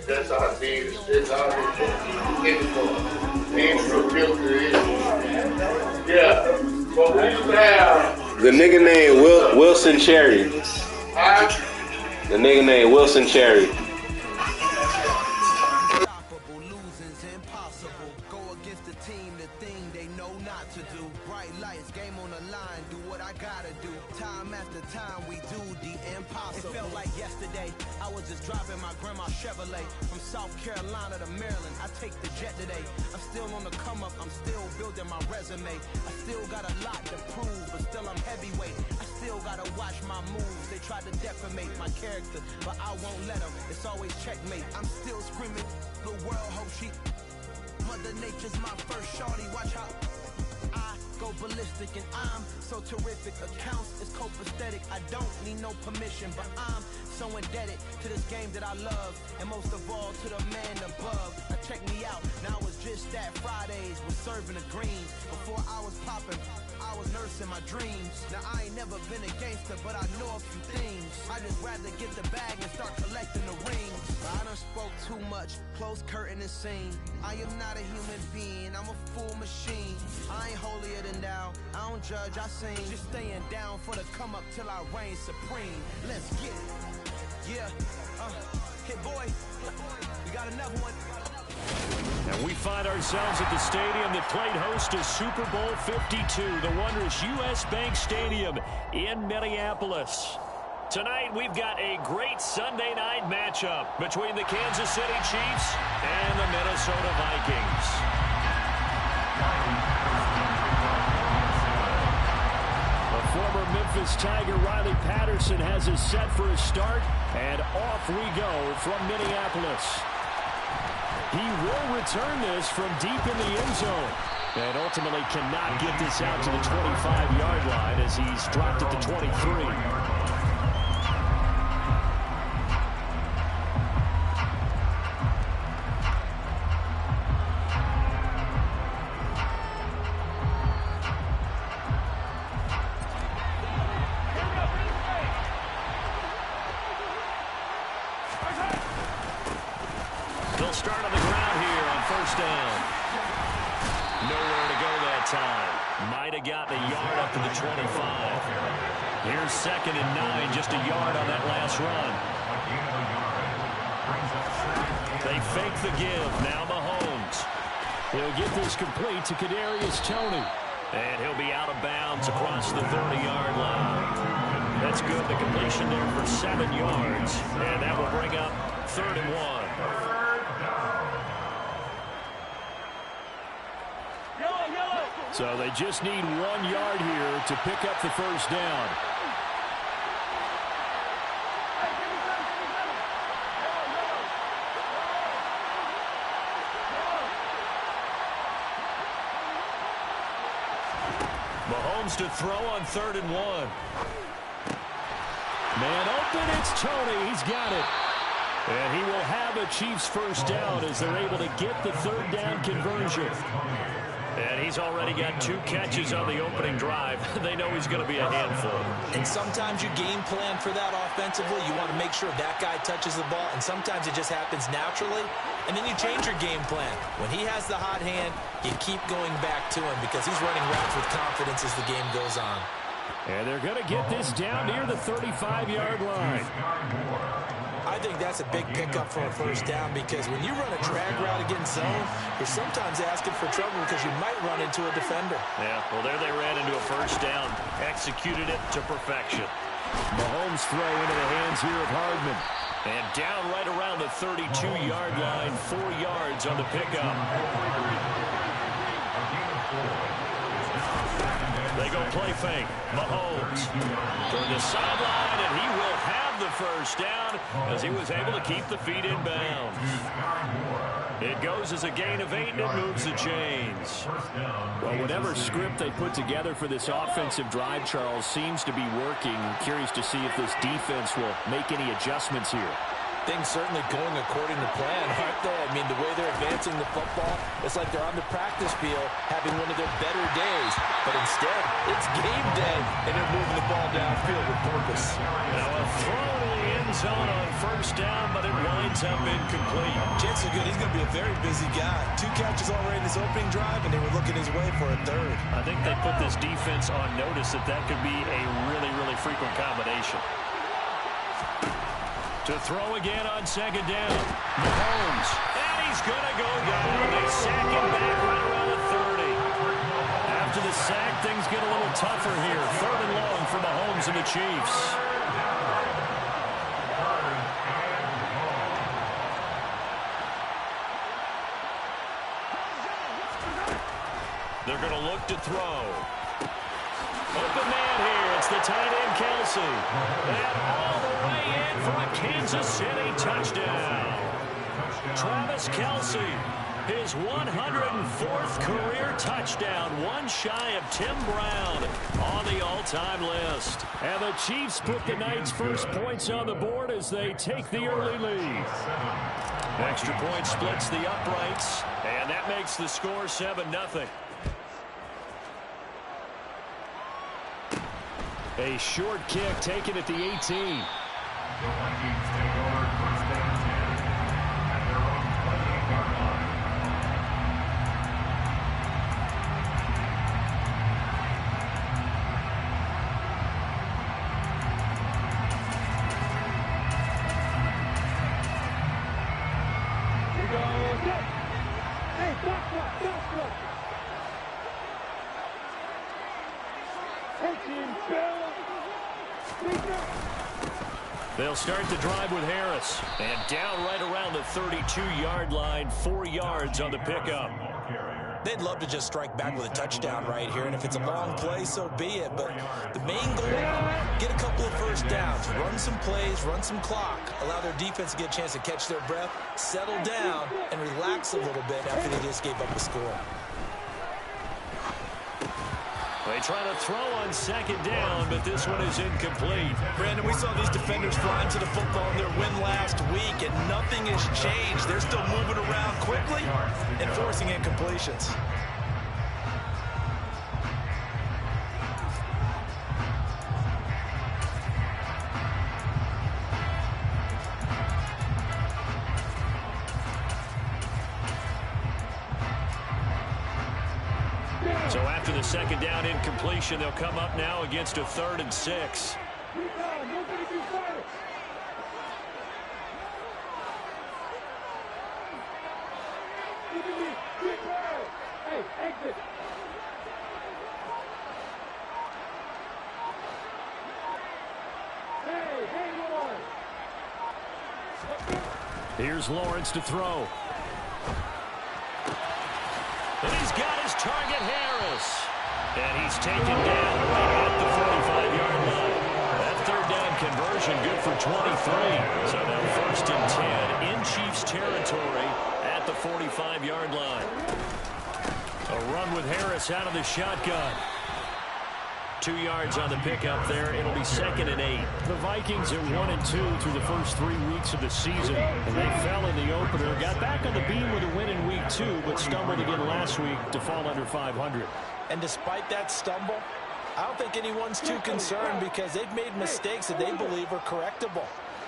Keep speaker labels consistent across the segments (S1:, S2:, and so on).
S1: That's all I need. That's all I need for. Ain't no filter. Yeah. But we used to have
S2: the nigga named Wilson Cherry.
S1: huh?
S2: The nigga named Wilson Cherry.
S3: Chevrolet from South Carolina to Maryland. I take the jet today. I'm still on the come up. I'm still building my resume. I still got a lot to prove, but still I'm heavyweight. I still gotta watch my moves. They tried to defamate my character, but I won't let them. It's always checkmate. I'm still screaming. The world hope she. Mother Nature's my first shorty. Watch how I go ballistic, and I'm so terrific. Accounts is copacetic. I don't need no permission, but I'm so indebted to this game that I love, and most of all to the man above. Now check me out, now it's just that Fridays was serving the greens. Before I was popping, I was nursing my dreams. Now I ain't never been a gangster, but I know a few things. I just rather get the bag and start collecting the rings. I done spoke too much, close curtain and scene. I am not a human being, I'm a full machine. I ain't holier than thou, I don't judge, I sing. Just staying down for the come up till I reign supreme. Let's get it. Yeah, hit boy, we got another one.
S4: And we find ourselves at the stadium that played host to Super Bowl 52, the wondrous U.S. Bank Stadium in Minneapolis. Tonight, we've got a great Sunday night matchup between the Kansas City Chiefs and the Minnesota Vikings. Former Memphis Tiger Riley Patterson has us set for a start, and off we go from Minneapolis. He will return this from deep in the end zone, and ultimately cannot get this out to the 25-yard line as he's dropped at the 23. They'll start on the ground here on first down. Nowhere to go that time. Might have gotten a yard up to the 25. Here's 2nd and 9, just a yard on that last run. They fake the give. Now Mahomes. He'll get this complete to Kadarius Toney. And he'll be out of bounds across the 30-yard line. That's good. The completion there for 7 yards. And that will bring up 3rd and 1. So they just need 1 yard here to pick up the first down. Mahomes to throw on 3rd and 1. Man open, it's Toney. He's got it. And he will have a Chiefs first down as they're able to get the 3rd down conversion. And he's already got 2 catches on the opening drive. They know he's going to be a handful.
S5: And sometimes you game plan for that offensively. You want to make sure that guy touches the ball. And sometimes it just happens naturally. And then you change your game plan. When he has the hot hand, you keep going back to him because he's running routes with confidence as the game goes on.
S4: And they're going to get this down near the 35-yard line.
S5: I think that's a big pickup for a first down because when you run a drag route against zone, you're sometimes asking for trouble because you might run into a defender.
S4: Yeah, well, there they ran into a first down. Executed it to perfection. Mahomes throw into the hands here of Hardman. And down right around the 32-yard line, 4 yards on the pickup. They go play fake. Mahomes toward the sideline, and he will have the first down as he was able to keep the feet in bounds. It goes as a gain of 8, and it moves the chains. Well, whatever script they put together for this offensive drive, Charles, seems to be working. Curious to see if this defense will make any adjustments here.
S5: Things certainly going according to plan, aren't they? I mean, the way they're advancing the football, it's like they're on the practice field having one of their better days. But instead, it's game day, and they're moving the ball downfield with purpose.
S4: Now a throw to the end zone on first down, but it winds up incomplete.
S5: Chances are good he's going to be a very busy guy. 2 catches already in his opening drive, and they were looking his way for a third.
S4: I think they put this defense on notice that could be a really, really frequent combination. To throw again on second down. Mahomes. And he's going to go down. They sack him back right around the 30. After the sack, things get a little tougher here. 3rd and long for Mahomes and the Chiefs. They're going to look to throw. Open man here. It's the tight end, Kelce. And all the way in for a Kansas City touchdown. Travis Kelce, his 104th career touchdown, one shy of Tim Brown on the all-time list. And the Chiefs put the night's first points on the board as they take the early lead. Extra point splits the uprights, and that makes the score 7-0. A short kick taken at the 18. They'll start the drive with Harris. And down right around the 32-yard line, 4 yards on the pickup.
S5: They'd love to just strike back with a touchdown right here, and if it's a long play, so be it. But the main goal, get a couple of first downs, run some plays, run some clock, allow their defense to get a chance to catch their breath, settle down, and relax a little bit after they just gave up the score.
S4: They try to throw on second down, but this one is incomplete.
S5: Brandon, we saw these defenders flying to the football in their win last week, and nothing has changed. They're still moving around quickly and forcing incompletions.
S4: So after the second down incompletion, they'll come up now against a 3rd and 6. Here's Lawrence to throw. And he's got his target, Harris. And he's taken down right at the 45-yard line. That 3rd down conversion good for 23. So now 1st and 10 in Chiefs territory at the 45-yard line. A run with Harris out of the shotgun. 2 yards on the pickup there. It'll be 2nd and 8. The Vikings at 1-2 through the first 3 weeks of the season. And they fell in the opener. Got back on the beam with a win in week 2, but stumbled again last week to fall under 500.
S5: And despite that stumble, I don't think anyone's too concerned because they've made mistakes that they believe are correctable.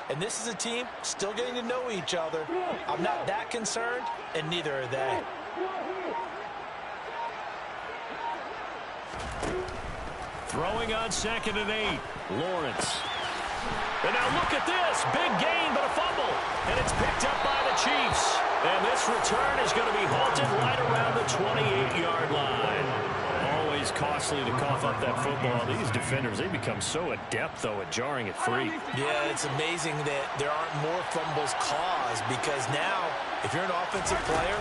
S5: And this is a team still getting to know each other. I'm not that concerned, and neither are they.
S4: Throwing on 2nd and 8. Lawrence. And now look at this. Big gain, but a fumble. And it's picked up by the Chiefs. And this return is going to be halted right around the 28-yard line. Always costly to cough up that football. These defenders, they become so adept, though, at jarring it free.
S5: Yeah, it's amazing that there aren't more fumbles caused because now, if you're an offensive player,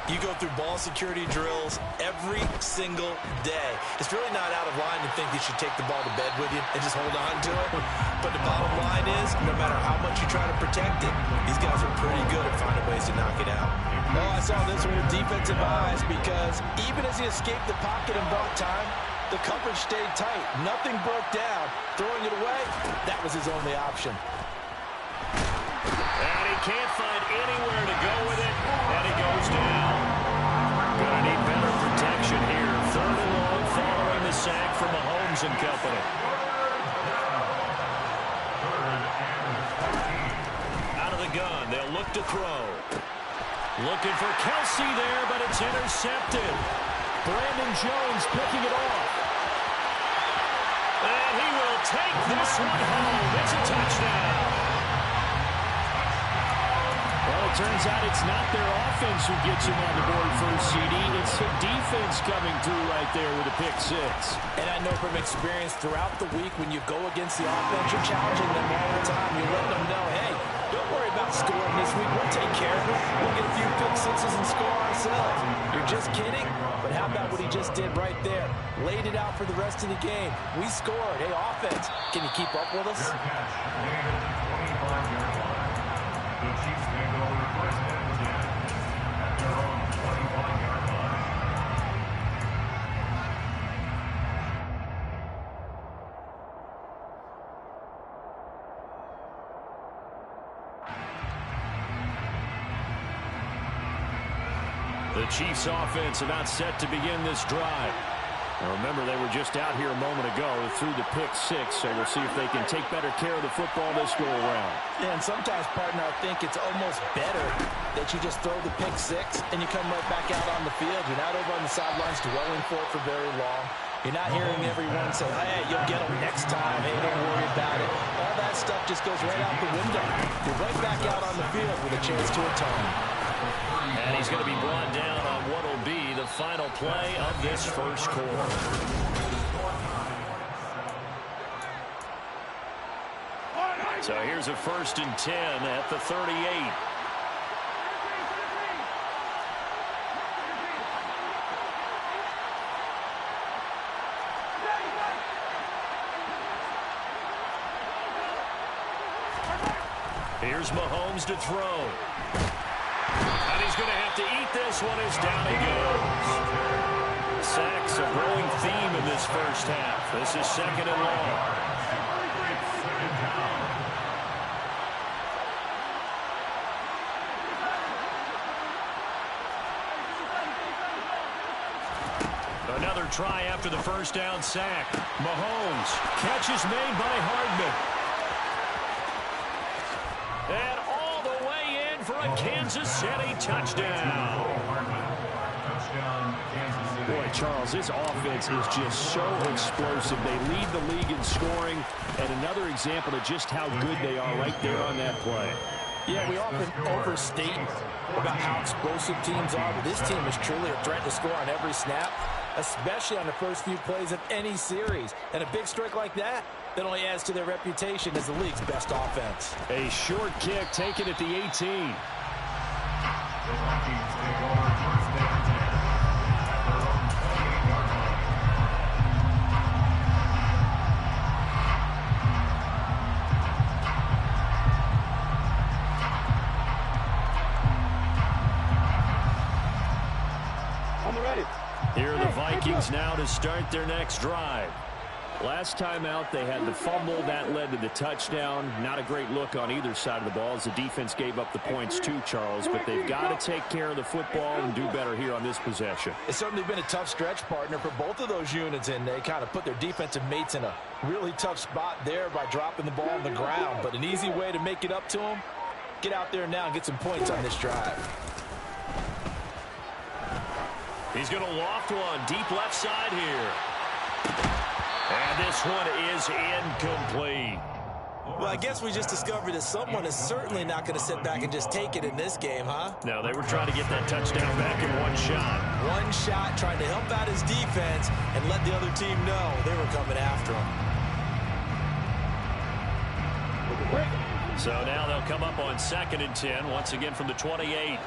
S5: you go through ball security drills every single day. It's really not out of line to think you should take the ball to bed with you and just hold on to it. But the bottom line is, no matter how much you try to protect it, these guys are pretty good at finding ways to knock it out. Oh, I saw this one with defensive eyes because even as he escaped the pocket and bought time, the coverage stayed tight. Nothing broke down. Throwing it away, that was his only option.
S4: And can't find anywhere to go with it, and he goes down. Gonna need better protection here. 3rd and long following the sack from Mahomes and company. Out of the gun, they'll look to throw. Looking for Kelsey there, but it's intercepted. Brandon Jones picking it off. And he will take this one home. It's a touchdown. Well, it turns out it's not their offense who gets him on the board first, CD. It's the defense coming through right there with a pick 6.
S5: And I know from experience throughout the week when you go against the offense, you're challenging them all the time. You're letting them know, hey, don't worry about scoring this week. We'll take care of it. We'll get a few pick 6s and score ourselves. You're just kidding? But how about what he just did right there? Laid it out for the rest of the game. We scored. Hey, offense, can you keep up with us?
S4: The Chiefs offense about set to begin this drive. Now remember, they were just out here a moment ago through the pick 6, so we'll see if they can take better care of the football this go around.
S5: Yeah, and sometimes, partner, I think it's almost better that you just throw the pick 6 and you come right back out on the field. You're not over on the sidelines dwelling for it for very long. You're not hearing everyone say, hey, you'll get them next time. Hey, don't worry about it. All that stuff just goes right out the window. You're right back out on the field with a chance to atone.
S4: And he's going to be brought down on what will be the final play of this first quarter. So here's a 1st and 10 at the 38. Here's Mahomes to throw. And he's going to have to eat this one as down he goes. Sacks a growing theme in this first half. This is 2nd and long. Another try after the first down sack. Mahomes. Catch is made by Hardman. And all the way in for a Kansas City touchdown. Boy, Charles, this offense is just so explosive. They lead the league in scoring, and another example of just how good they are right there on that play.
S5: Yeah, we often overstate about how explosive teams are, but this team is truly a threat to score on every snap, especially on the first few plays of any series. And a big streak like that only adds to their reputation as the league's best offense.
S4: A short kick taken at the 18. Here are the Vikings now to start their next drive. Last time out, they had the fumble. That led to the touchdown. Not a great look on either side of the ball as the defense gave up the points too, Charles. But they've got to take care of the football and do better here on this possession.
S5: It's certainly been a tough stretch, partner, for both of those units, and they kind of put their defensive mates in a really tough spot there by dropping the ball on the ground. But an easy way to make it up to them, get out there now and get some points on this drive.
S4: He's going to loft one deep left side here. And this one is incomplete.
S5: Well, I guess we just discovered that someone is certainly not going to sit back and just take it in this game, huh?
S4: No, they were trying to get that touchdown back in one shot.
S5: One shot, trying to help out his defense and let the other team know they were coming after him.
S4: So now they'll come up on 2nd and 10, once again from the 28.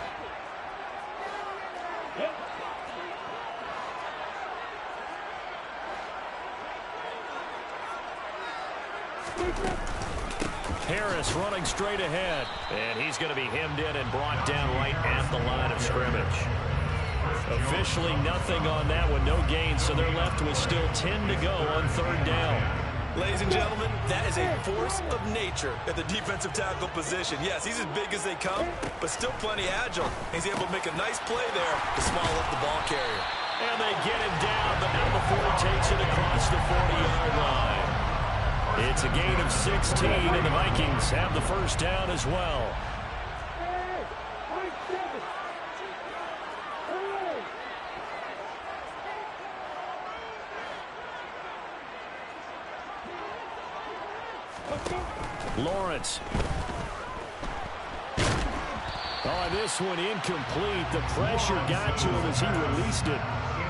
S4: Harris running straight ahead, and he's going to be hemmed in and brought down right at the line of scrimmage. Officially nothing on that one, no gain, so they're left with still 10 to go on 3rd down.
S5: Ladies and gentlemen, that is a force of nature at the defensive tackle position. Yes, he's as big as they come, but still plenty agile. He's able to make a nice play there to small up the ball carrier.
S4: And they get him down, but now the 4 takes it across the 40-yard line. It's a gain of 16, and the Vikings have the first down as well. Lawrence. Oh, this one incomplete. The pressure got to him as he released it.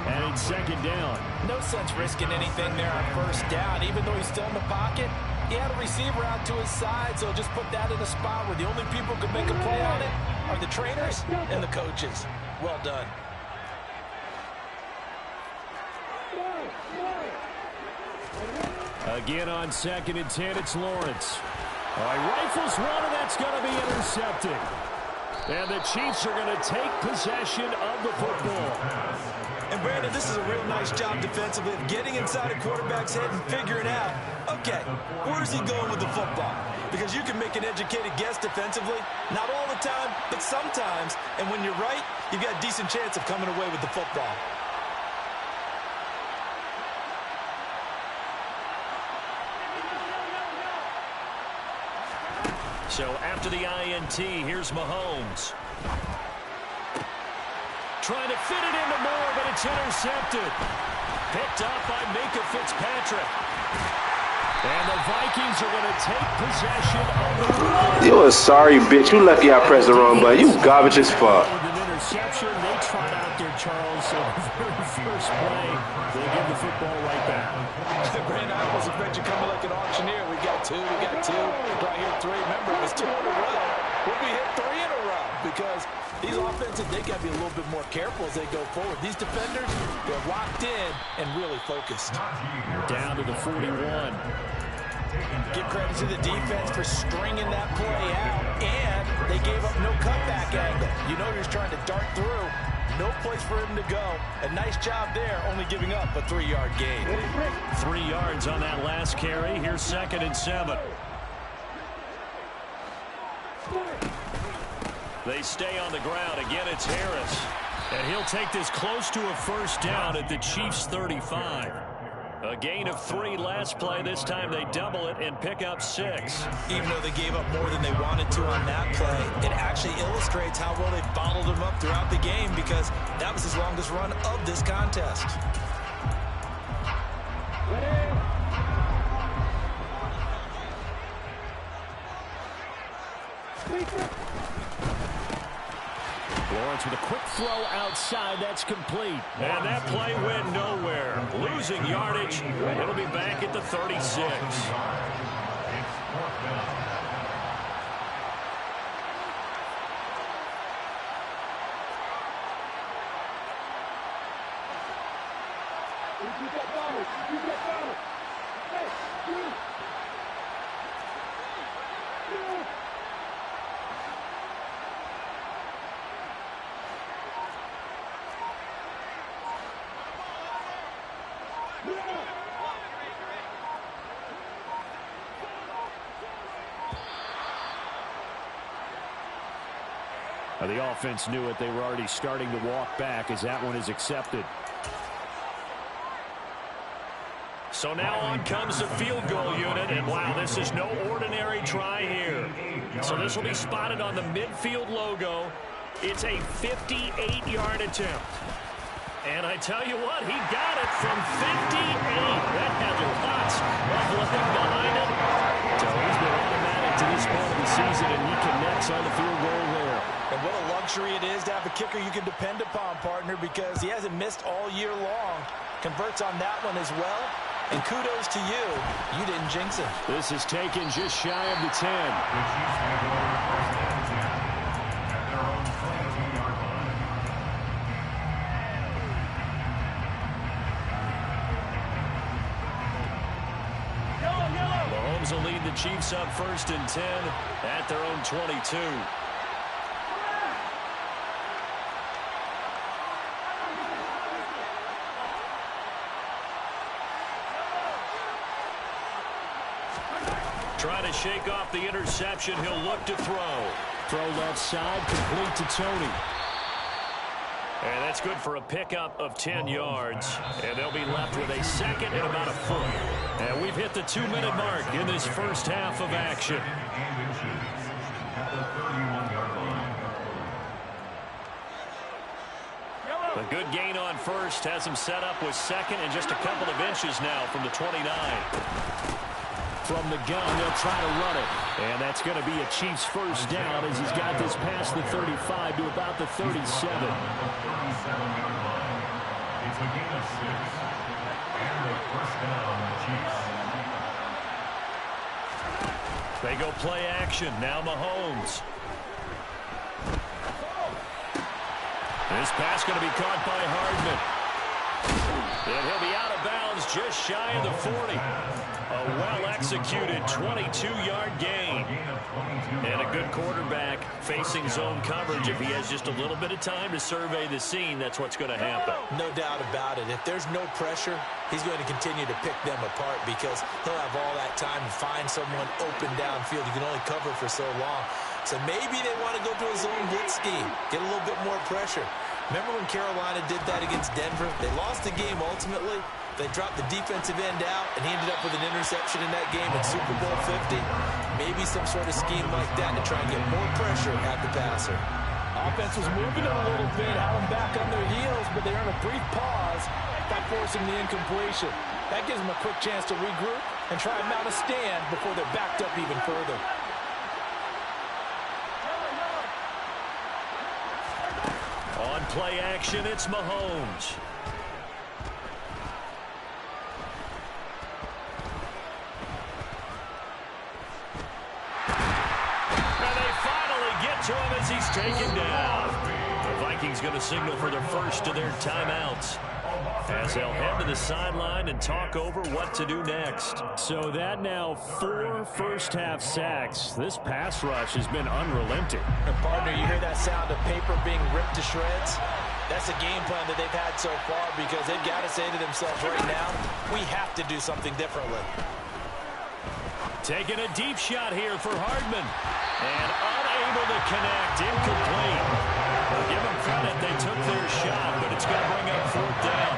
S4: And it's second down.
S5: No sense risking anything there on first down. Even though he's still in the pocket, he had a receiver out to his side, so just put that in a spot where the only people who can make a play on it are the trainers and the coaches. Well done.
S4: Again on 2nd and 10, it's Lawrence. All right, rifles one, and that's going to be intercepted. And the Chiefs are going to take possession of the football.
S5: And Brandon, this is a real nice job defensively of getting inside a quarterback's head and figuring out, okay, where's he going with the football? Because you can make an educated guess defensively, not all the time, but sometimes. And when you're right, you've got a decent chance of coming away with the football.
S4: So after the INT, here's Mahomes. Trying to fit it into Moore, but it's intercepted. Picked up by Minkah Fitzpatrick. And the Vikings are going to take possession of the football.
S2: You a sorry bitch. You lucky I pressed the wrong button. You garbage as fuck.
S4: With an interception, they trot out there, Charles. So the very first play, they give the football right back.
S5: Brandon, I almost expect you coming like an auctioneer. We got two, right here 3. Remember, it was 2 in a row. We'll be hit 3 in a row because these offenses, they got to be a little bit more careful as they go forward. These defenders, they're locked in and really focused.
S4: Down to the 41.
S5: Give credit to the defense for stringing that play out, and they gave up no cutback angle. You know he was trying to dart through. No place for him to go. A nice job there, only giving up a 3-yard gain.
S4: 3 yards on that last carry. Here's 2nd and 7. They stay on the ground. Again, it's Harris. And he'll take this close to a first down at the Chiefs' 35. A gain of 3 last play. This time they double it and pick up 6.
S5: Even though they gave up more than they wanted to on that play, it actually illustrates how well they bottled him up throughout the game because that was his longest run of this contest.
S4: Lawrence with a quick throw outside. That's complete. And that play went nowhere. Losing yardage. It'll be back at the 36. The offense knew it. They were already starting to walk back as that one is accepted. So now on comes the field goal unit, and wow, this is no ordinary try here. So this will be spotted on the midfield logo. It's a 58-yard attempt. And I tell you what, he got it from 58. That had lots of looking behind him. So he's been automatic to this point of the season, and he connects on the field goal there.
S5: And what a luxury it is to have a kicker you can depend upon, partner, because he hasn't missed all year long. Converts on that one as well. And kudos to you. You didn't jinx it.
S4: This is taken just shy of the 10. Mahomes will lead the Chiefs up 1st and 10 at their own 22. Trying to shake off the interception. He'll look to throw. Throw left side, complete to Tony. And that's good for a pickup of 10 yards. And they'll be left with a second and about a foot. And we've hit the 2-minute mark in this first half of action. A good gain on first has him set up with second and just a couple of inches now from the 29. From the gun, they'll try to run it. And that's going to be a Chiefs first down as he's got this past the 35 to about the 37. It's a gain of 6. And a first down, Chiefs. They go play action. Now Mahomes. This pass going to be caught by Hardman. And he'll be out of bounds just shy of the 40. A well-executed 22-yard gain. And a good quarterback facing zone coverage. If he has just a little bit of time to survey the scene, that's what's going to happen.
S5: No doubt about it. If there's no pressure, he's going to continue to pick them apart because he'll have all that time to find someone open downfield. You can only cover for so long. So maybe they want to go to a zone blitz scheme, get a little bit more pressure. Remember when Carolina did that against Denver? They lost the game ultimately. They dropped the defensive end out, and he ended up with an interception in that game in Super Bowl 50. Maybe some sort of scheme like that to try and get more pressure at the passer.
S6: Offense was moving them a little bit, had them back on their heels, but they earned a brief pause by forcing the incompletion. That gives them a quick chance to regroup and try and mount a stand before they're backed up even further.
S4: On play action, it's Mahomes. And they finally get to him as he's taken down. The Vikings going to signal for the first of their timeouts as they'll head to the sideline and talk over what to do next. So that now 4 first-half sacks. This pass rush has been unrelenting.
S5: And partner, you hear that sound of paper being ripped to shreds? That's a game plan that they've had so far because they've got to say to themselves right now, we have to do something differently.
S4: Taking a deep shot here for Hardman. And unable to connect, incomplete. Well, give them credit, they took their shot, but it's going to bring up 4th down.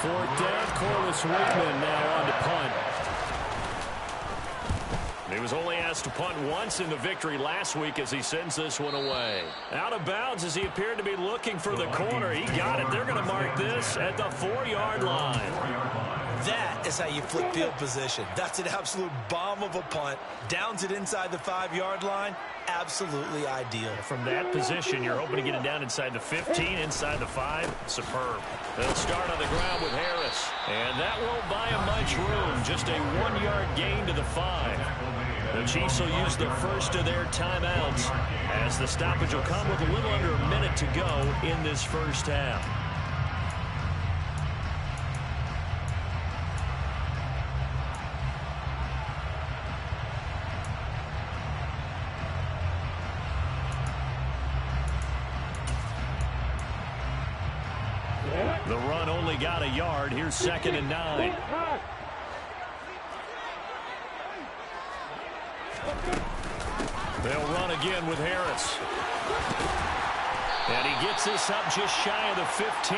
S4: 4th down, Corliss Waitman now on to punt. He was only asked to punt once in the victory last week as he sends this one away. Out of bounds as he appeared to be looking for the corner. He got it. They're going to mark this at the 4-yard line.
S5: That is how you flip field position. That's an absolute bomb of a punt. Downs it inside the 5-yard line. Absolutely ideal.
S4: From that position, you're hoping to get it down inside the 15, inside the 5. Superb. They'll start on the ground with Harris. And that won't buy him much room. Just a 1-yard gain to the 5. The Chiefs will use the first of their timeouts as the stoppage will come with a little under a minute to go in this first half. The run only got a yard. Here's 2nd and 9. They'll run again with Harris. And he gets this up just shy of the 15.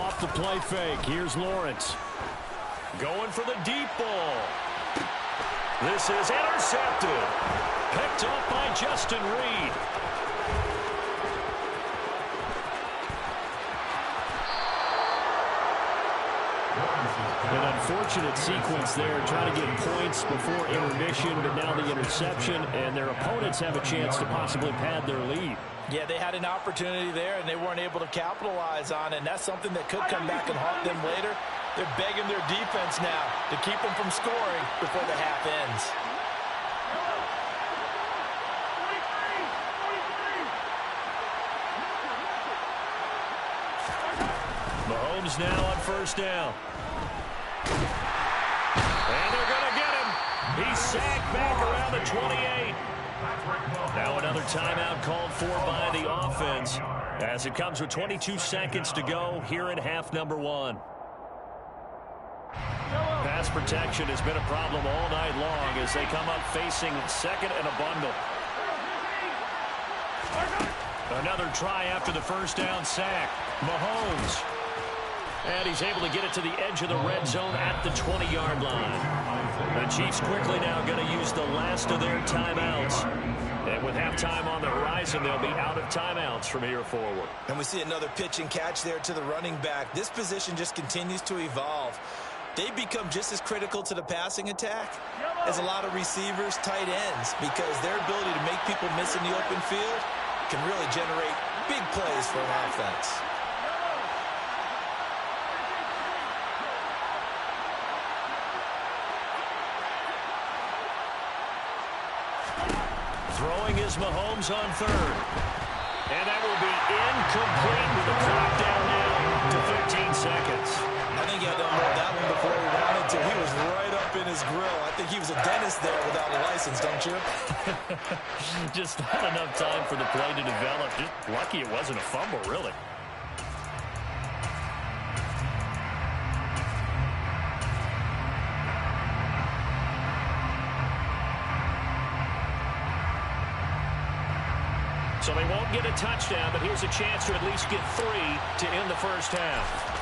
S4: Off the play fake. Here's Lawrence. Going for the deep ball. This is intercepted. Picked up by Justin Reed. An unfortunate sequence there, trying to get points before intermission, but now the interception, and their opponents have a chance to possibly pad their lead.
S6: Yeah, they had an opportunity there, and they weren't able to capitalize on it, and that's something that could come back and haunt them later. They're begging their defense now to keep them from scoring before the half ends.
S4: Mahomes now on first down. And they're going to get him. He's sacked back around the 28. Now another timeout called for by the offense as it comes with 22 seconds to go here in half number 1. pass protection has been a problem all night long as they come up facing second and a bundle. Another try after the first down sack. Mahomes. And he's able to get it to the edge of the red zone at the 20-yard line. The Chiefs quickly now going to use the last of their timeouts. And with halftime on the horizon, they'll be out of timeouts from here forward.
S5: And we see another pitch and catch there to the running back. This position just continues to evolve. They become just as critical to the passing attack as a lot of receivers, tight ends, because their ability to make people miss in the open field can really generate big plays for an offense.
S4: Throwing is Mahomes on third. And that will be incomplete with a clock down now to 15 seconds.
S5: I think he had to unload that one before he wanted to. He was right up in his grill. I think he was a dentist there without a license, don't you?
S4: Just not enough time for the play to develop. Just lucky it wasn't a fumble, really. So they won't get a touchdown, but here's a chance to at least get 3 to end the first half.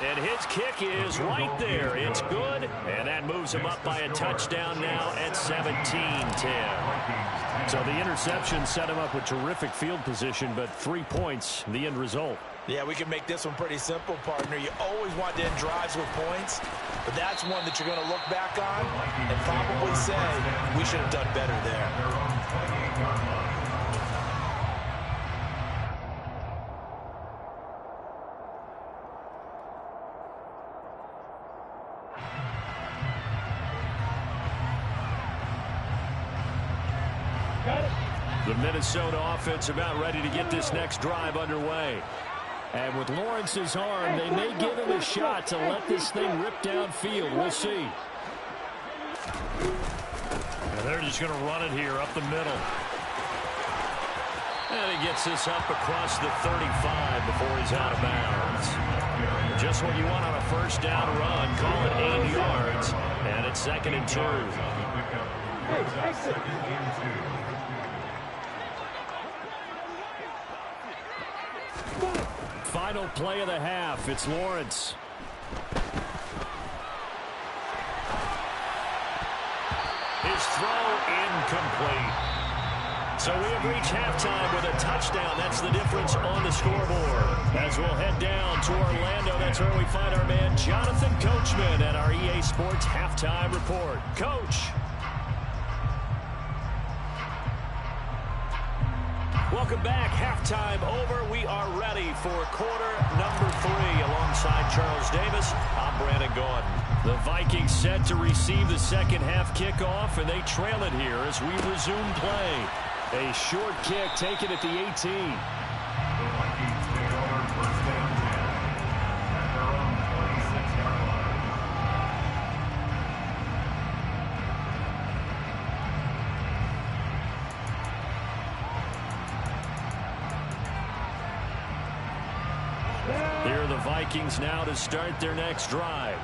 S4: And his kick is right there. It's good, and that moves him up by a touchdown now at 17-10. So the interception set him up with terrific field position, but 3 points, the end result.
S5: Yeah, we can make this one pretty simple, partner. You always want to end drives with points, but that's one that you're going to look back on and probably say, we should have done better there.
S4: The Minnesota offense about ready to get this next drive underway. And with Lawrence's arm, they may give him a shot to let this thing rip downfield. We'll see. And they're just going to run it here up the middle. And he gets this up across the 35 before he's out of bounds. Just what you want on a first down run. Call it 8 yards. And it's 2nd and 2. Final play of the half. It's Lawrence. His throw incomplete. So we have reached halftime with a touchdown. That's the difference on the scoreboard. As we'll head down to Orlando, that's where we find our man Jonathan Coachman at our EA Sports Halftime Report. Coach. Welcome back. Halftime over. We are ready for quarter number 3 alongside Charles Davis. I'm Brandon Gordon. The Vikings set to receive the second half kickoff, and they trail it here as we resume play. A short kick taken at the 18. Here are the Vikings now to start their next drive.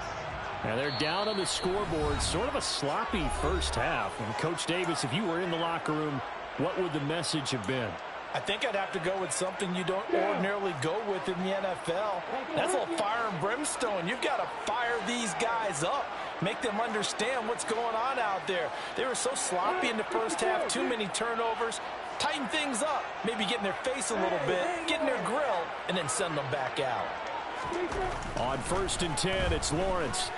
S4: And they're down on the scoreboard, sort of a sloppy first half. And Coach Davis, if you were in the locker room, what would the message have been?
S6: I think I'd have to go with something you don't ordinarily go with in the NFL. That's a little fire and brimstone. You've got to fire these guys up. Make them understand what's going on out there. They were so sloppy in the first half, too many turnovers. Tighten things up, maybe get in their face a little bit, get in their grill, and then send them back out.
S4: On 1st and 10, it's Lawrence.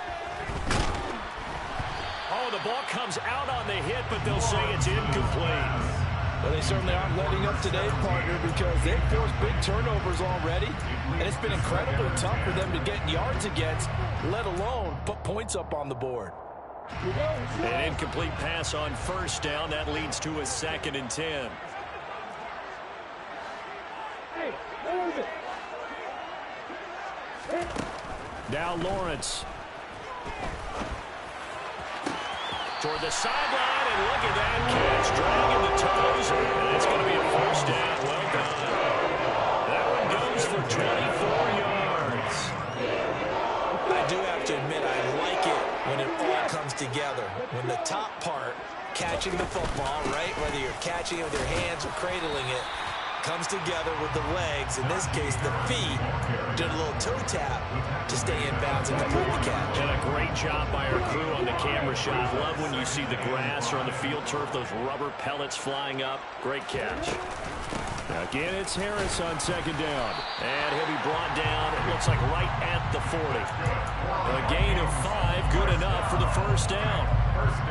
S4: Oh, the ball comes out on the hit, but they'll say it's incomplete.
S6: Well, they certainly aren't letting up today, partner, because they've forced big turnovers already, and it's been incredibly tough for them to get yards against, let alone put points up on the board.
S4: An incomplete pass on 1st down. That leads to a 2nd and 10. Now Lawrence. Toward the sideline, and look at that catch. Dragging the toes, and it's going to be a 1st down. Well done. That one goes for 24 yards.
S5: top part, catching the football, right? Whether you're catching it with your hands or cradling it, comes together with the legs, in this case the feet, did a little toe tap to stay in bounds and complete the catch.
S4: And a great job by our crew on the camera shot. Love when you see the grass or on the field turf, those rubber pellets flying up. Great catch. Again, it's Harris on second down. And he'll be brought down, it looks like right at the 40. A gain of 5, good enough for the first down.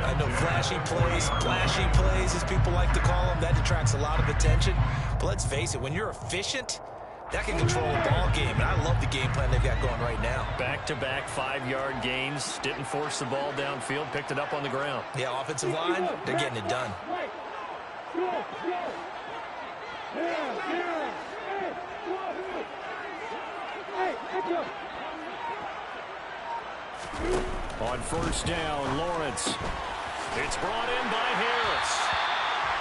S5: I know flashy plays, as people like to call them, that detracts a lot of attention. But let's face it, when you're efficient, that can control a ball game. And I love the game plan they've got going right now.
S4: Back-to-back 5-yard gains. Didn't force the ball downfield. Picked it up on the ground.
S5: Yeah, offensive line, they're getting it done.
S4: On first down, Lawrence. It's brought in by Harris.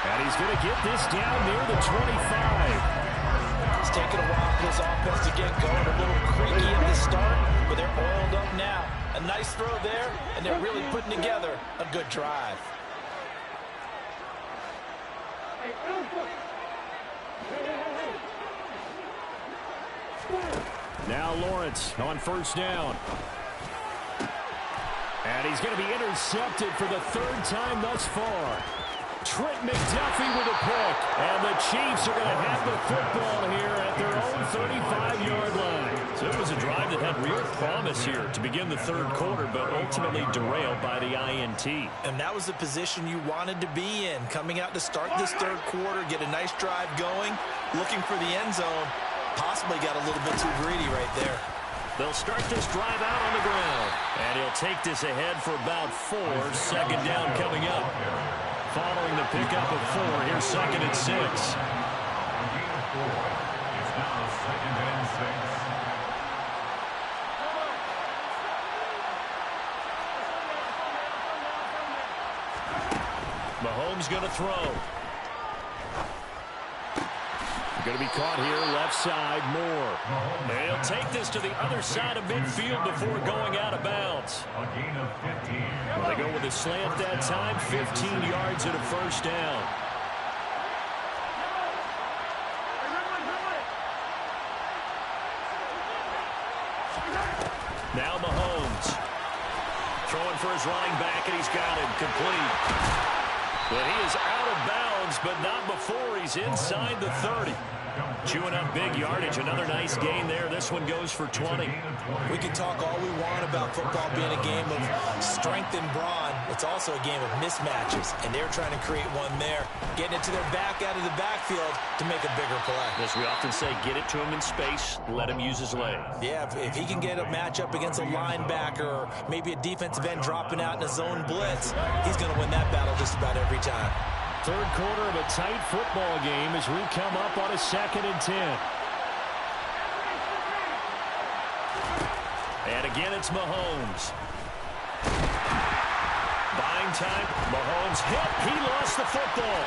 S4: And he's going to get this down near the 25.
S6: It's taken a while for this offense to get going. A little creaky at the start, but they're oiled up now. A nice throw there, and they're really putting together a good drive.
S4: Now Lawrence on first down. And he's going to be intercepted for the 3rd time thus far. Trent McDuffie with a pick. And the Chiefs are going to have the football here at their own 35-yard line. So it was a drive that had real promise here to begin the 3rd quarter, but ultimately derailed by the INT.
S5: And that was the position you wanted to be in. Coming out to start this 3rd quarter, get a nice drive going, looking for the end zone. Possibly got a little bit too greedy right there.
S4: They'll start this drive out on the ground. And he'll take this ahead for about 4. Second down coming up. Following the pickup of 4, here's 2nd and 6. Mahomes going to throw. Going to be caught here, left side, Moore. And he'll take this to the other side of midfield before going out of bounds. Well, they go with a slant that time, 15 yards and a first down. Now Mahomes. Throwing for his running back, and he's got it complete. But he is out of bounds, but not before he's inside the 30. Chewing up big yardage. Another nice gain there. This one goes for 20.
S5: We can talk all we want about football being a game of strength and brawn. It's also a game of mismatches, and they're trying to create one there. Getting it to their back out of the backfield to make a bigger play.
S4: As we often say, get it to him in space, let him use his leg.
S5: Yeah, if he can get a matchup against a linebacker or maybe a defensive end dropping out in a zone blitz, he's going to win that battle just about every time.
S4: 3rd quarter of a tight football game as we come up on a 2nd and 10. And again, it's Mahomes. Buying time. Mahomes hit. He lost the football.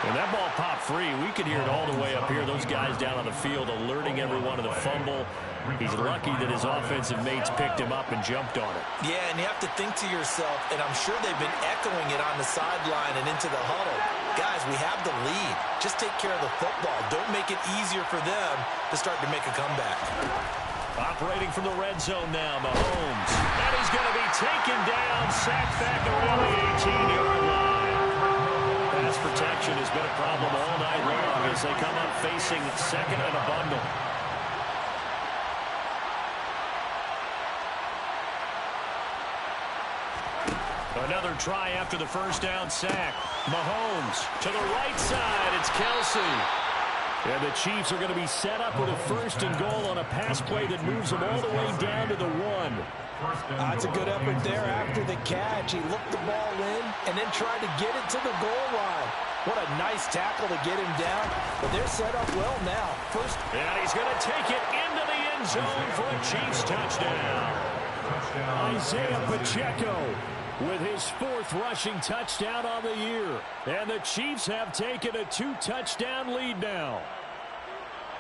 S4: And that ball popped free. We could hear it all the way up here. Those guys down on the field alerting everyone of the fumble. He's lucky that his offensive mates picked him up and jumped on it.
S5: Yeah, and you have to think to yourself, and I'm sure they've been echoing it on the sideline and into the huddle. Guys, we have the lead. Just take care of the football. Don't make it easier for them to start to make a comeback.
S4: Operating from the red zone now, Mahomes. And he's going to be taken down, sacked back around the 18-yard line. Pass protection has been a problem all night long as they come up facing 2nd and a bundle. Another try after the first down sack. Mahomes to the right side. It's Kelsey. And the Chiefs are going to be set up with a 1st and goal on a pass play that moves them all the way down to the 1.
S6: That's a good effort there after the catch. He looked the ball in and then tried to get it to the goal line. What a nice tackle to get him down. But they're set up well now.
S4: And he's going to take it into the end zone for a Chiefs touchdown. Isaiah Pacheco with his 4th rushing touchdown on the year. And the Chiefs have taken a 2-touchdown lead now.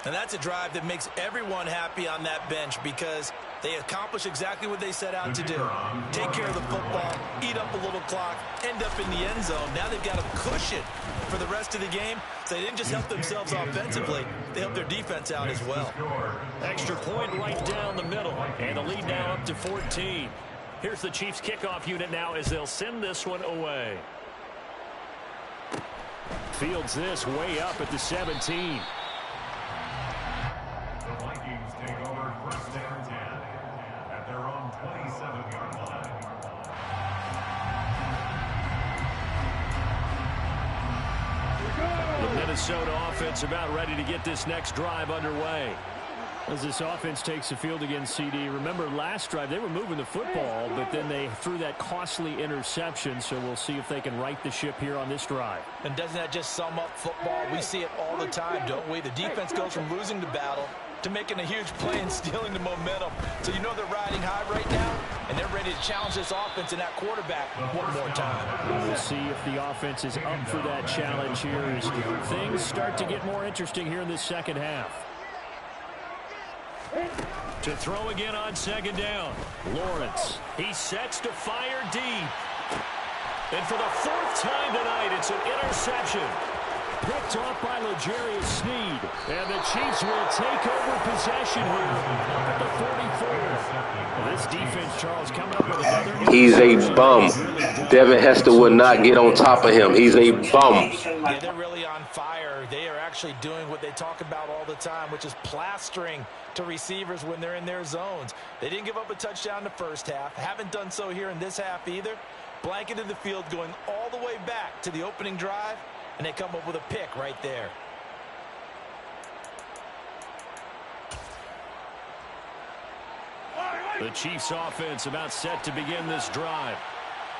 S5: And that's a drive that makes everyone happy on that bench because They accomplish exactly what they set out to do. Take care of the football, eat up a little clock, end up in the end zone. Now they've got a cushion for the rest of the game. So they didn't just help themselves offensively, they helped their defense out as well.
S4: Extra point right down the middle. And the lead now up to 14. Here's the Chiefs kickoff unit now as they'll send this one away. Fields this way up at the 17.
S7: The Vikings take over first and 10 at their own 27-yard line.
S4: The Minnesota offense about ready to get this next drive underway.
S8: As this offense takes the field against CD, remember last drive they were moving the football, but then they threw that costly interception, so we'll see if they can right the ship here on this drive.
S6: And doesn't that just sum up football? We see it all the time, don't we? The defense goes from losing the battle to making a huge play and stealing the momentum. So you know they're riding high right now, and they're ready to challenge this offense and that quarterback one more time.
S8: We'll see if the offense is up for that challenge here as things start to get more interesting here in this second half.
S4: To throw again on second down. Lawrence. He sets to fire deep. And for the fourth time tonight, it's an interception. Picked off by L'Jarius Sneed. And the Chiefs will take over possession here up at the 44. This defense, Charles, coming up with another.
S2: He's a bum. Devin Hester would not get on top of him. He's a bum.
S6: Yeah, they're really on fire. They are actually doing what they talk about all the time, which is plastering to receivers when they're in their zones. They didn't give up a touchdown in the first half. Haven't done so here in this half either. Blanketed the field going all the way back to the opening drive, and they come up with a pick right there.
S4: The Chiefs offense about set to begin this drive.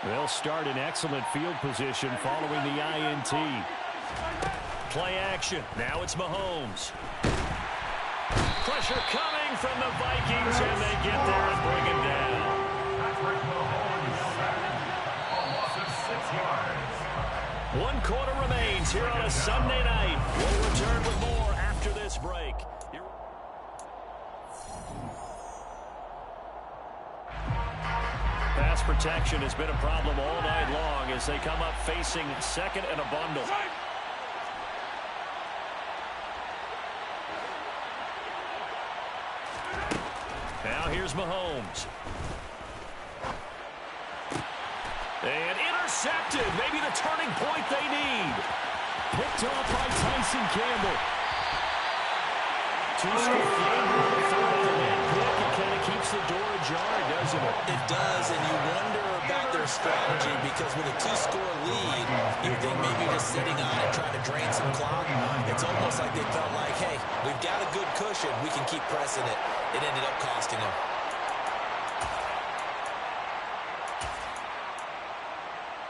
S8: They'll start in excellent field position following the INT.
S4: Play action. Now it's Mahomes. Pressure coming from the Vikings, and they get there and bring him down.
S7: Patrick Mahomes sacked. A loss of 6 yards.
S4: 1 quarter remains here on a Sunday night. We'll return with more after this break. Pass protection has been a problem all night long as they come up facing second and a bundle. Now here's Mahomes. And intercepted. Maybe the turning point they need.
S8: Picked off by Tyson Campbell.
S4: It kind of keeps the door ajar, doesn't it?
S5: It does, and you wonder about their strategy because with a 2-score lead, you think maybe just sitting on it, trying to drain some clock. It's almost like they felt like, hey, we've got a good cushion. We can keep pressing it. It ended up costing them.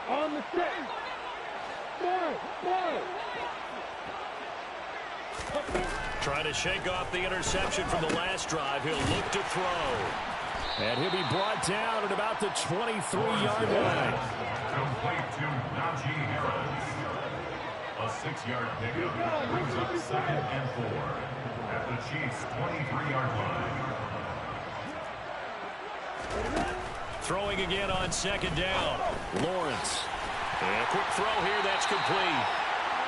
S1: On the set.
S4: Trying to shake off the interception from the last drive. He'll look to throw.
S8: And he'll be brought down at about the 23-yard line.
S7: Complete to Najee Harris. A 6-yard pickup brings up 2nd and 4 at the Chiefs' 23-yard line.
S4: Throwing again on second down. Lawrence. And a quick throw here. That's complete.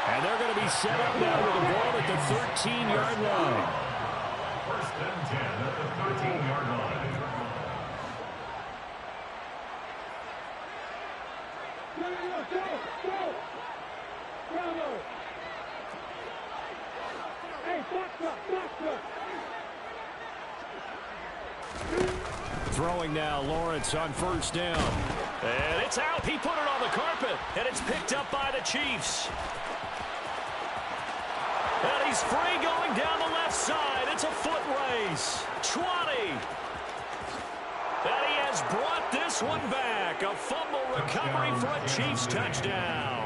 S8: And they're going to be set up now with the ball at the 13-yard line.
S7: 1st and 10 at the 13-yard line.
S8: Throwing now, Lawrence on 1st down.
S4: And it's out. He put it on the carpet. And it's picked up by the Chiefs. And he's free going down the left side. It's a foot race. 20. And he has brought this one back. A fumble recovery for a Chiefs touchdown.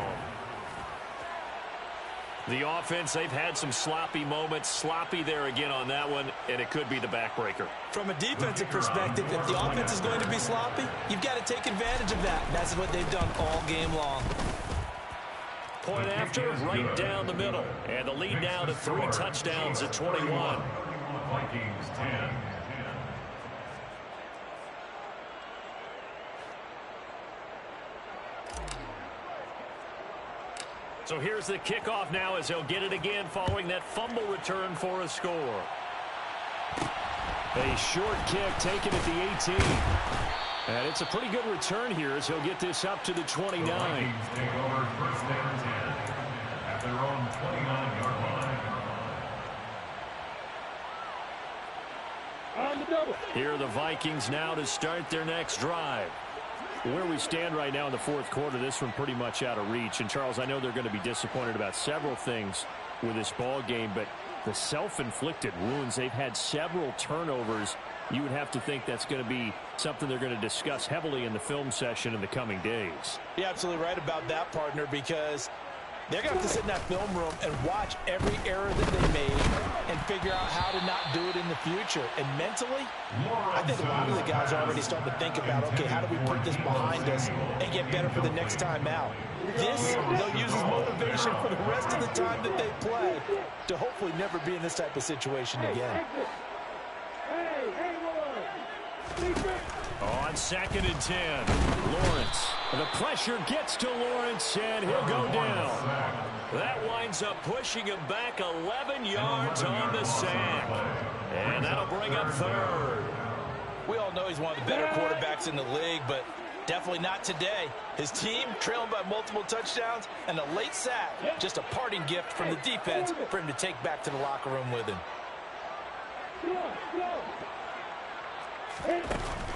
S4: The offense, they've had some sloppy moments. Sloppy there again on that one, and it could be the backbreaker.
S5: From a defensive perspective, if the offense is going to be sloppy, you've got to take advantage of that. And that's what they've done all game long.
S4: Point after, right down the middle. And the lead now to 3 touchdowns at 21.
S7: Vikings 10.
S8: So here's the kickoff now as he'll get it again following that fumble return for a score. A short kick taken at the 18. And it's a pretty good return here as he'll get this up to the 29.
S7: The Vikings take over first and 10 at their own 29-yard line.
S6: On the double.
S8: Here are the Vikings now to start their next drive. Where we stand right now in the fourth quarter, this one pretty much out of reach. And, Charles, I know they're going to be disappointed about several things with this ball game, but the self-inflicted wounds, they've had several turnovers. You would have to think that's going to be something they're going to discuss heavily in the film session in the coming days.
S6: You're absolutely right about that, partner, because they're going to have to sit in that film room and watch every error that they made and figure out how to not do it in the future. And mentally, I think a lot of the guys are already starting to think about, okay, how do we put this behind us and get better for the next time out? This, they'll use as motivation for the rest of the time that they play to hopefully never be in this type of situation again.
S8: On 2nd and 10, Lawrence. The pressure gets to Lawrence, and he'll go down. That winds up pushing him back 11 yards on the sack. And that'll bring up 3rd.
S6: We all know he's one of the better quarterbacks in the league, but definitely not today. His team trailing by multiple touchdowns, and a late sack, just a parting gift from the defense for him to take back to the locker room with him.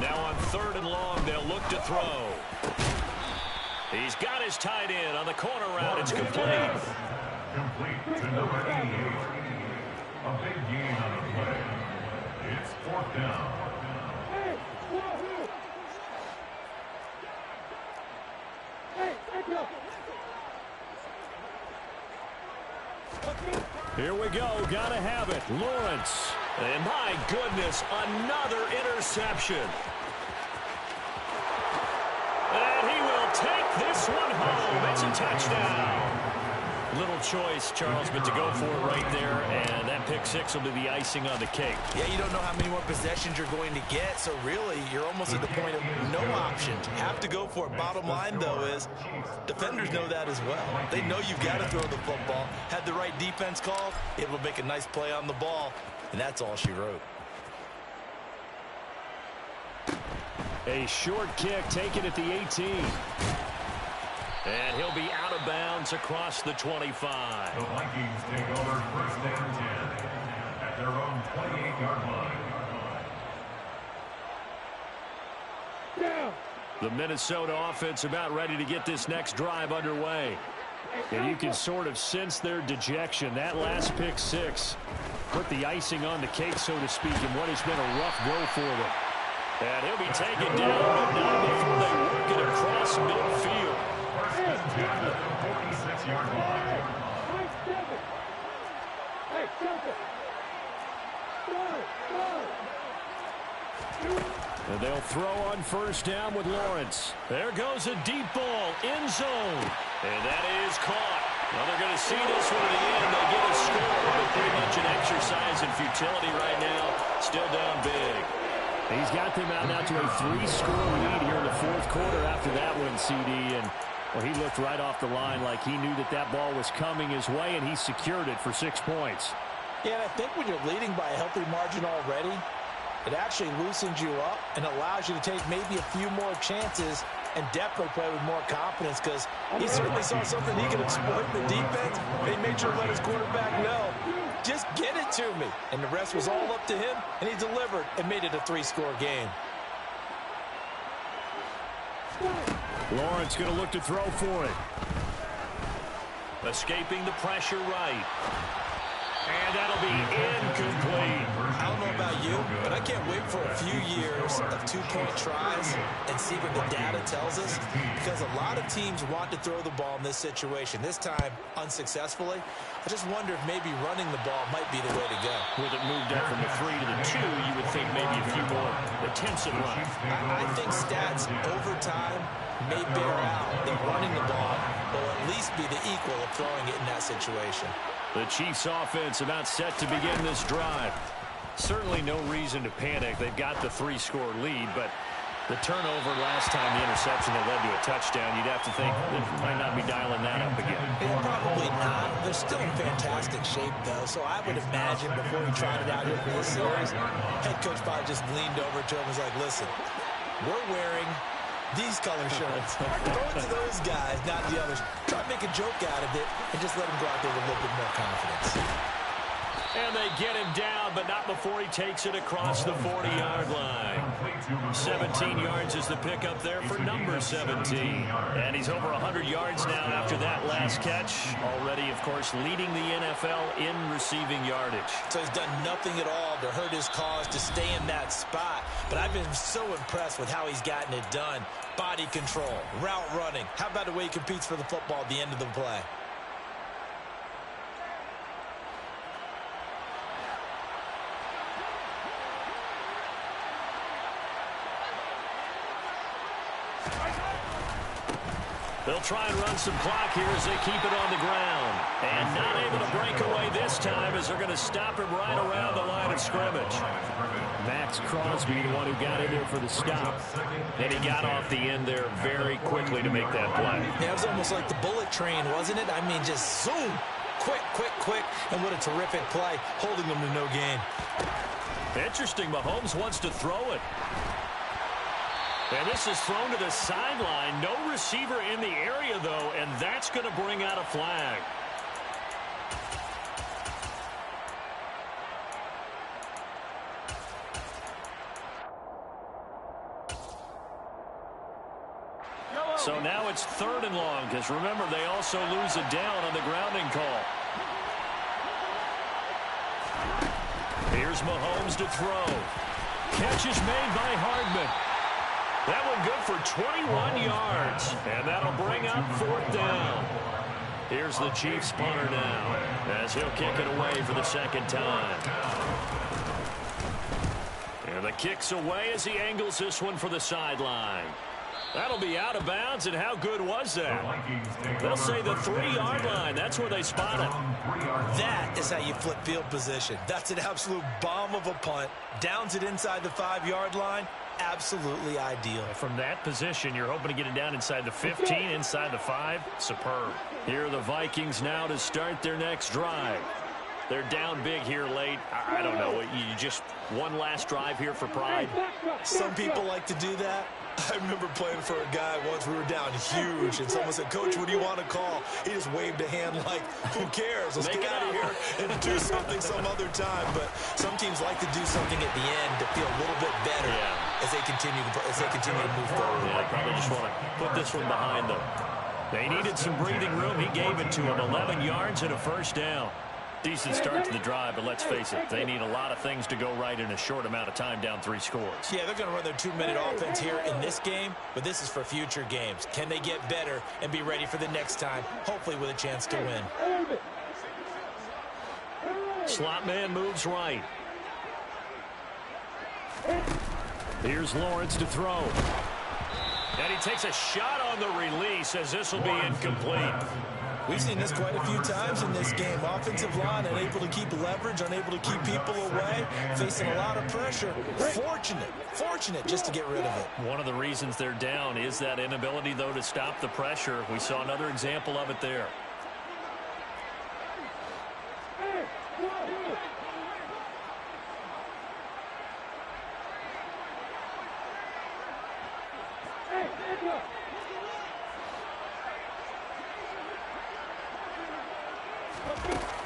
S8: Now on 3rd and long, they'll look to throw. He's got his tight end on the corner route. It's complete.
S7: Complete to number 88. A big gain on the play. It's 4th down.
S8: Here we go. Gotta have it. Lawrence. And my goodness, another interception. And he will take this one home. It's a touchdown. Little choice, Charles, but to go for it right there, and that pick six will be the icing on the cake.
S5: Yeah, you don't know how many more possessions you're going to get, so really you're almost at the point of no options. Have to go for it. Bottom line, though, is defenders know that as well. They know you've got to throw the football. Had the right defense called, able to make a nice play on the ball, and that's all she wrote.
S8: A short kick taken at the 18. And he'll be out of bounds across the 25.
S7: The Vikings take over first and 10 at their own 28-yard line.
S8: The Minnesota offense about ready to get this next drive underway. And you can sort of sense their dejection. That last pick six put the icing on the cake, so to speak, in what has been a rough go for them. And he'll be taken down, but not before they work it across midfield.
S7: First and 10 at the 46-yard line.
S8: And they'll throw on first down with Lawrence. There goes a deep ball, end zone. And that is caught. Well, they're going to see this one at the end. They'll get a score, but pretty much an exercise in futility right now. Still down big. He's got them out now to a 3-score lead here in the fourth quarter after that one, CD. And well, he looked right off the line like he knew that that ball was coming his way, and he secured it for 6 points.
S6: Yeah, and I think when you're leading by a healthy margin already, it actually loosens you up and allows you to take maybe a few more chances and definitely play with more confidence, because he certainly saw something he could exploit in the defense, and he made sure to let his quarterback know, just get it to me. And the rest was all up to him, and he delivered and made it a 3-score game.
S8: Lawrence going to look to throw for it. Escaping the pressure right. And that'll be incomplete.
S5: I don't know about you, but I can't wait for a few years of 2-point tries and see what the data tells us, because a lot of teams want to throw the ball in this situation. This time, unsuccessfully. I just wonder if maybe running the ball might be the way to go.
S8: With it moved up from the 3 to the 2, you would think maybe a few more attempts at run.
S5: I think stats over time may bear out that running the ball will at least be the equal of throwing it in that situation.
S8: The Chiefs offense about set to begin this drive. Certainly no reason to panic. They've got the 3-score lead, but The turnover last time, the interception that led to a touchdown, you'd have to think they might not be dialing that up again.
S5: Yeah, probably not. They're still in fantastic shape, though, so I would imagine before he tried it out here for this series, head coach probably just leaned over to him and was like, listen, we're wearing these color shirts. Throw it to those guys, not the others. Try to make a joke out of it and just let him go out there with a little bit more confidence.
S8: And they get him down, but not before he takes it across the 40-yard line. 17 yards is the pickup there for number 17. And he's over 100 yards now after that last catch. Already, of course, leading the NFL in receiving yardage.
S5: So he's done nothing at all to hurt his cause to stay in that spot. But I've been so impressed with how he's gotten it done. Body control, route running. How about the way he competes for the football at the end of the play?
S8: They'll try and run some clock here as they keep it on the ground. And not able to break away this time as they're going to stop him right around the line of scrimmage. Max Crosby, the one who got in there for the stop. And he got off the end there very quickly to make that play.
S5: Yeah, it was almost like the bullet train, wasn't it? I mean, just zoom. Quick, quick, quick. And what a terrific play, holding them to no gain.
S8: Interesting, Mahomes wants to throw it. And this is thrown to the sideline. No receiver in the area, though, and that's going to bring out a flag. So now it's 3rd and long, because remember, they also lose a down on the grounding call. Here's Mahomes to throw. Catch is made by Hardman. That one good for 21 yards, and that'll bring up 4th down. Here's the Chiefs punter now, as he'll kick it away for the 2nd time. And the kick's away as he angles this one for the sideline. That'll be out of bounds, and how good was that? They'll say the 3-yard line. That's where they spot it.
S5: That is how you flip field position. That's an absolute bomb of a punt. Downs it inside the 5-yard line. Absolutely ideal.
S8: From that position, you're hoping to get it down inside the 15, inside the 5. Superb. Here are the Vikings now to start their next drive. They're down big here late. I don't know. You just one last drive here for pride.
S5: Some people like to do that. I remember playing for a guy once. We were down huge, and someone said, Coach, what do you want to call? He just waved a hand like, who cares? Let's get out of here and do something some other time. But some teams like to do something at the end to feel a little bit better as they continue to move forward.
S8: Yeah, probably just want to put this one behind them. They needed some breathing room. He gave it to them. 11 yards and a 1st down. Decent start to the drive, but let's face it, they need a lot of things to go right in a short amount of time, down 3 scores.
S5: Yeah, they're going to run their 2-minute offense here in this game, but this is for future games. Can they get better and be ready for the next time, hopefully with a chance to win?
S8: Slot man moves right. Here's Lawrence to throw. And he takes a shot on the release as this will be incomplete.
S5: We've seen this quite a few times in this game. Offensive line unable to keep leverage, unable to keep people away, facing a lot of pressure. Fortunate just to get rid of it.
S8: One of the reasons they're down is that inability, though, to stop the pressure. We saw another example of it there.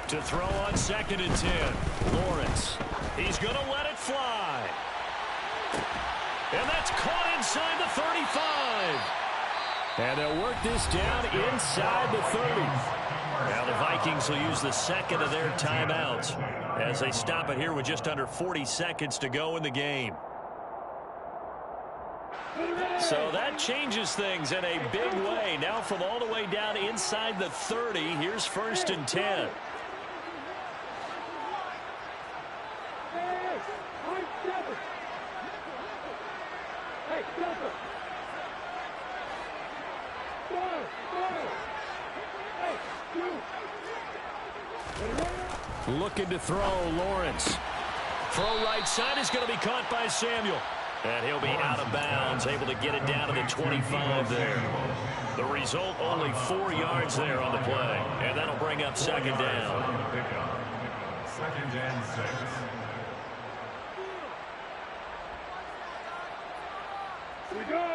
S8: To throw on 2nd and 10. Lawrence. He's going to let it fly. And that's caught inside the 35. And they'll work this down inside the 30. Now the Vikings will use the 2nd of their timeouts as they stop it here with just under 40 seconds to go in the game. So that changes things in a big way. Now from all the way down inside the 30, here's 1st and 10. Looking to throw, Lawrence. Throw right side is going to be caught by Samuel.
S4: And he'll be out of bounds, able to get it down to the 25 there. The result, only 4 yards there on the play. And that'll bring up second down.
S7: Second and 6.
S1: We go!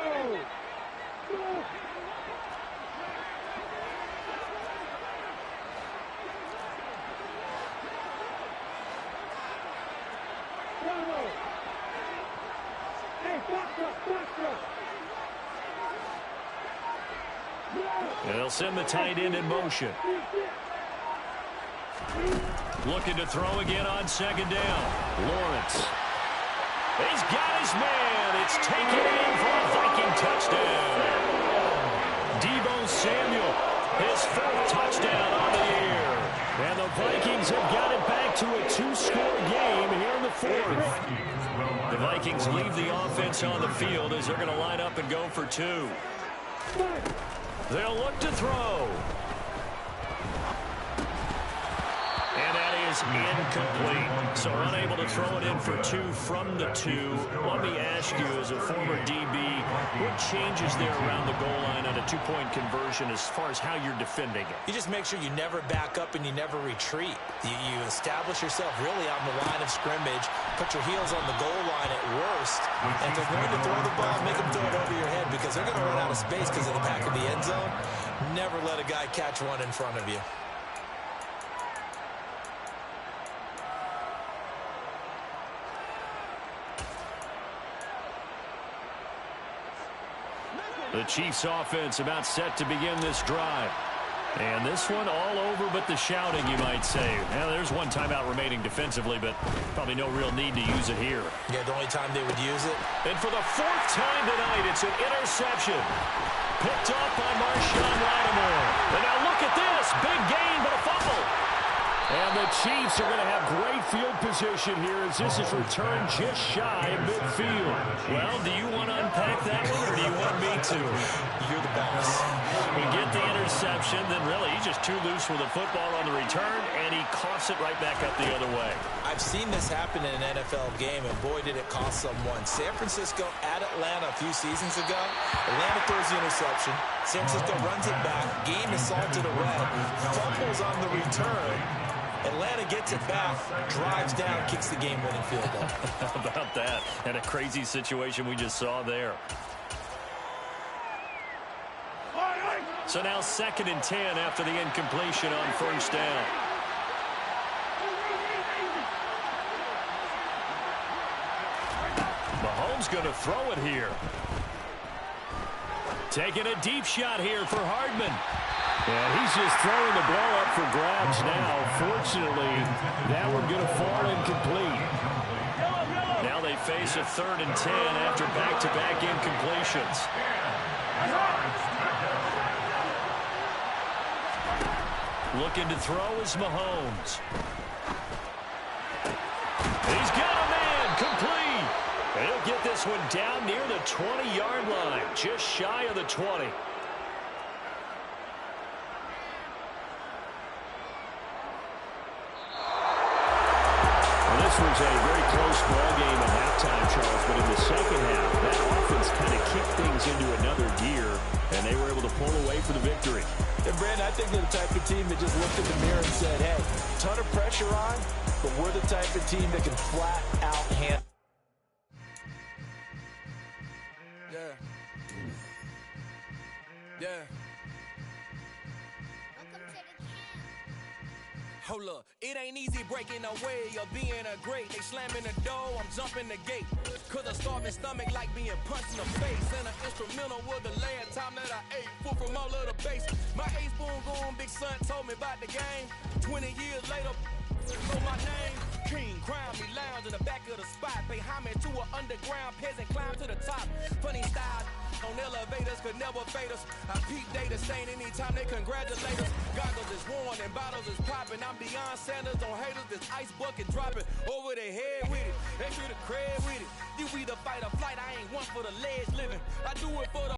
S4: And they'll send the tight end in motion. Looking to throw again on second down. Lawrence. He's got his man. It's taken in for a Viking touchdown. Deebo Samuel, his 4th touchdown on the year. And the Vikings have got it back to a 2-score game here in the 4th. The Vikings leave the offense on the field as they're going to line up and go for 2. They'll look to throw. And that is incomplete. So unable to throw it in for 2 from the 2. Let me ask you, as a former DB, what changes there around the goal line on a 2-point conversion as far as how you're defending it?
S5: You just make sure you never back up and you never retreat. You establish yourself really on the line of scrimmage, put your heels on the goal line at worst, and if they're going to throw the ball, make them throw it over your head because they're going to run out of space because of the back of the end zone. Never let a guy catch one in front of you.
S4: The Chiefs offense about set to begin this drive. And this one all over but the shouting, you might say. Now, there's one timeout remaining defensively, but probably no real need to use it here.
S5: Yeah, the only time they would use it.
S4: And for the 4th time tonight, it's an interception. Picked up by Marshawn Lattimore. And now look at this. Big gain, but a fumble. And the Chiefs are going to have great field position here as this is returned just shy of midfield. Well, do you want to unpack that one, or do you want me to?
S5: You're the boss.
S4: We get the interception, then really he's just too loose with the football on the return, and he coughs it right back up the other way.
S5: I've seen this happen in an NFL game, and boy, did it cost someone. San Francisco at Atlanta a few seasons ago. Atlanta throws the interception. San Francisco runs it back. Game is salted away. Fumbles on the return. Atlanta gets it back, drives down, kicks the game-winning field goal.
S4: How about that? And a crazy situation we just saw there. So now 2nd and 10 after the incompletion on 1st down. Mahomes going to throw it here. Taking a deep shot here for Hardman. And he's just throwing the ball up for grabs now. Fortunately, that one going to fall incomplete. Now they face a 3rd and 10 after back-to-back incompletions. Looking to throw is Mahomes. He's got a man, complete. And he'll get this one down near the 20-yard line, just shy of the 20. This was a very close ball game at halftime, Charles, but in the second half, that offense kind of kicked things into another gear, and they were able to pull away for the victory.
S6: And, Brandon, I think they're the type of team that just looked in the mirror and said, hey, ton of pressure on, but we're the type of team that can flat out handle.
S3: Yeah. Hold up, it ain't easy breaking away or being a great. They slamming the door, I'm jumping the gate. Cause a starving stomach like being punched in the face. And an instrumental was the last time that I ate. Food from all of the base. My A-spoon going, big son told me about the game. 20 years later, know my name. King, crown me, lounge in the back of the spot. Pay homage to an underground peasant, climb to the top. Funny style on elevators could never fade us. I peep data saying anytime they congratulate us. Goggles is worn and bottles is popping. I'm Deion Sanders on haters, this ice bucket dropping over their head with it. They should have cred with it. You either fight or flight, I ain't one for the ledge living. I do it for the